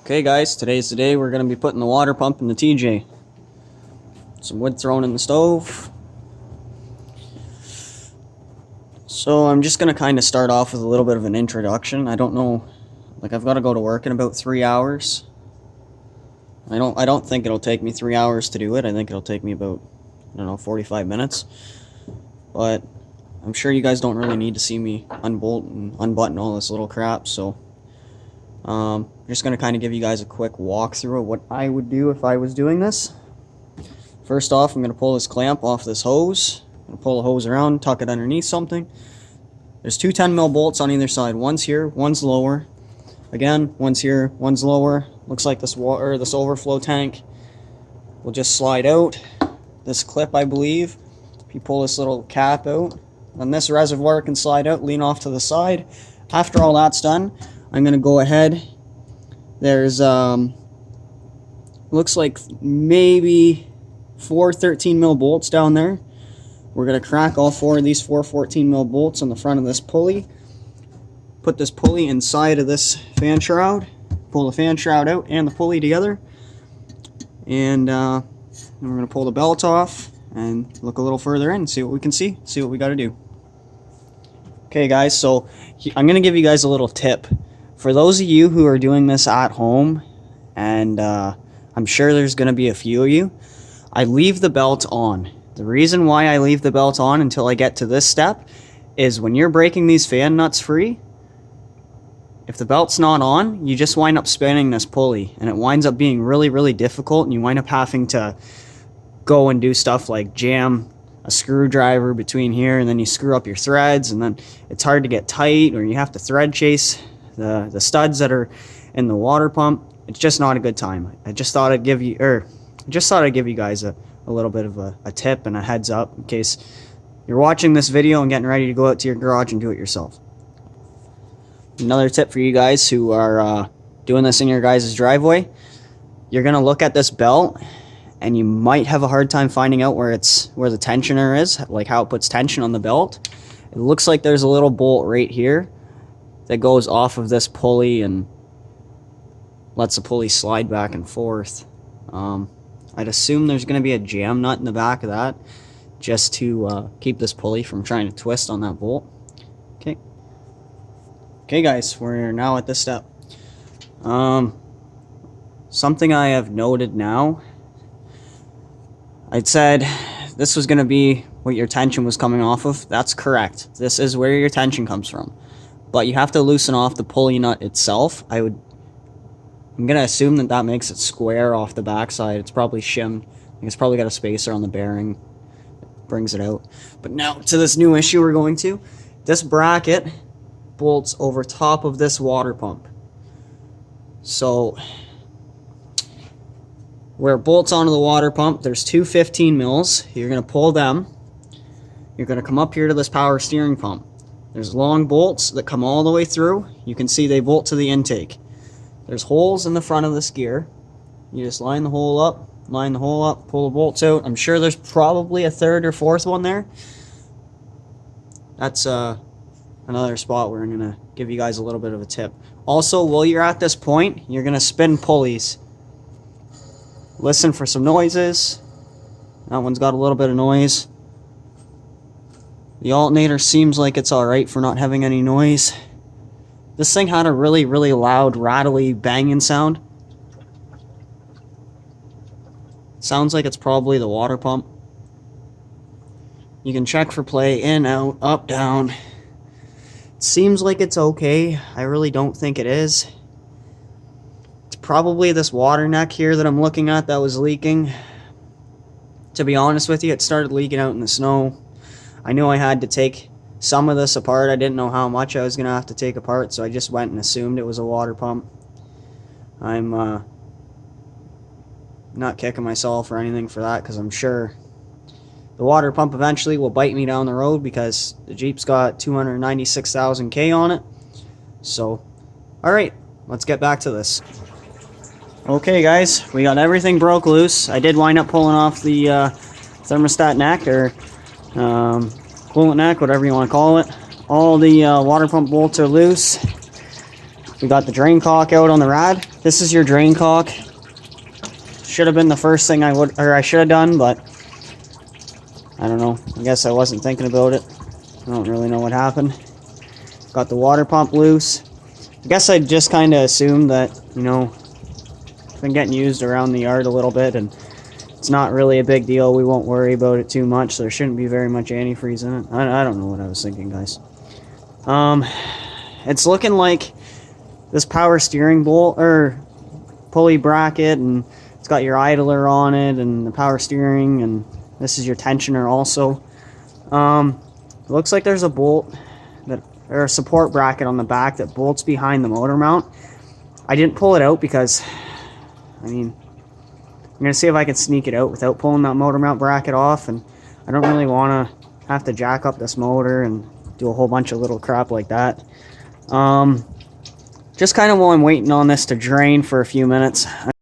Okay guys, today's the day we're going to be putting the water pump in the TJ. Some wood thrown in the stove. So I'm just going to kind of start off with a little bit of an introduction. I don't know, like I've got to go to work in about 3 hours. I don't think it'll take me 3 hours to do it. I think it'll take me about, 45 minutes. But I'm sure you guys don't really need to see me unbolt and unbutton all this little crap, so I'm just going to kind of give you guys a quick walkthrough of what I would do if I was doing this. First off, I'm going to pull this clamp off this hose. I'm going to pull the hose around, tuck it underneath something. There's two 10mm bolts on either side. One's here, one's lower. Again, one's here, one's lower. Looks like this water, this overflow tank will just slide out. This clip, I believe, if you pull this little cap out, then this reservoir can slide out, lean off to the side. After all that's done, I'm going to go ahead. There's, looks like maybe 4 13mm bolts down there. We're going to crack all 4 of these 4 14mm bolts on the front of this pulley. Put this pulley inside of this fan shroud. Pull the fan shroud out and the pulley together. And then we're going to pull the belt off and look a little further in and see what we can see. See what we got to do. Okay guys, so I'm going to give you guys a little tip. For those of you who are doing this at home, and I'm sure there's going to be a few of you, I leave the belt on. The reason why I leave the belt on until I get to this step is when you're breaking these fan nuts free, if the belt's not on, you just wind up spinning this pulley, and it winds up being really, really difficult, and you wind up having to go and do stuff like jam a screwdriver between here, and then you screw up your threads, and then it's hard to get tight, or you have to thread chase the studs that are in the water pump. It's just not a good time. I just thought I'd give you, guys a little bit of a tip and a heads up in case you're watching this video and getting ready to go out to your garage and do it yourself. Another tip for you guys who are doing this in your guys' driveway, you're gonna look at this belt and you might have a hard time finding out where the tensioner is, like how it puts tension on the belt. It looks like there's a little bolt right here that goes off of this pulley and lets the pulley slide back and forth. I'd assume there's going to be a jam nut in the back of that just to keep this pulley from trying to twist on that bolt. Okay guys, we're now at this step. Something I have noted now, I'd said this was going to be what your tension was coming off of. That's correct. This is where your tension comes from. But you have to loosen off the pulley nut itself. I'm going to assume that makes it square off the backside. It's probably shimmed. It's probably got a spacer on the bearing. It brings it out. But now to this new issue we're going to. This bracket bolts over top of this water pump. So where it bolts onto the water pump, there's two 15mm. You're going to pull them. You're going to come up here to this power steering pump. There's long bolts that come all the way through. You can see they bolt to the intake. There's holes in the front of this gear. You just line the hole up, pull the bolts out. I'm sure there's probably a third or fourth one there. That's another spot where I'm going to give you guys a little bit of a tip. Also, while you're at this point, you're going to spin pulleys. Listen for some noises. That one's got a little bit of noise. The alternator seems like it's alright for not having any noise. This thing had a really, really loud, rattly, banging sound. Sounds like it's probably the water pump. You can check for play, in, out, up, down. It seems like it's okay. I really don't think it is. It's probably this water neck here that I'm looking at that was leaking. To be honest with you, it started leaking out in the snow. I knew I had to take some of this apart. I didn't know how much I was going to have to take apart, so I just went and assumed it was a water pump. I'm not kicking myself or anything for that, because I'm sure the water pump eventually will bite me down the road, because the Jeep's got 296,000 K on it. So, alright, let's get back to this. Okay guys, we got everything broke loose. I did wind up pulling off the thermostat neck, or coolant neck, whatever you want to call it. All the water pump bolts are loose. We got the drain cock out on the rad. This is your drain cock. Should have been the first thing I should have done, but I don't know. I guess I wasn't thinking about it. I don't really know what happened. Got the water pump loose. I guess I just kind of assumed that, you know, it's been getting used around the yard a little bit, and it's not really a big deal. We won't worry about it too much. There shouldn't be very much antifreeze in it. I don't know what I was thinking, guys. It's looking like this power steering bolt or pulley bracket, and it's got your idler on it and the power steering, and this is your tensioner also. It looks like there's a bolt or a support bracket on the back that bolts behind the motor mount. I didn't pull it out because, I mean, I'm gonna see if I can sneak it out without pulling that motor mount bracket off, and I don't really want to have to jack up this motor and do a whole bunch of little crap like that. Just kind of while I'm waiting on this to drain for a few minutes,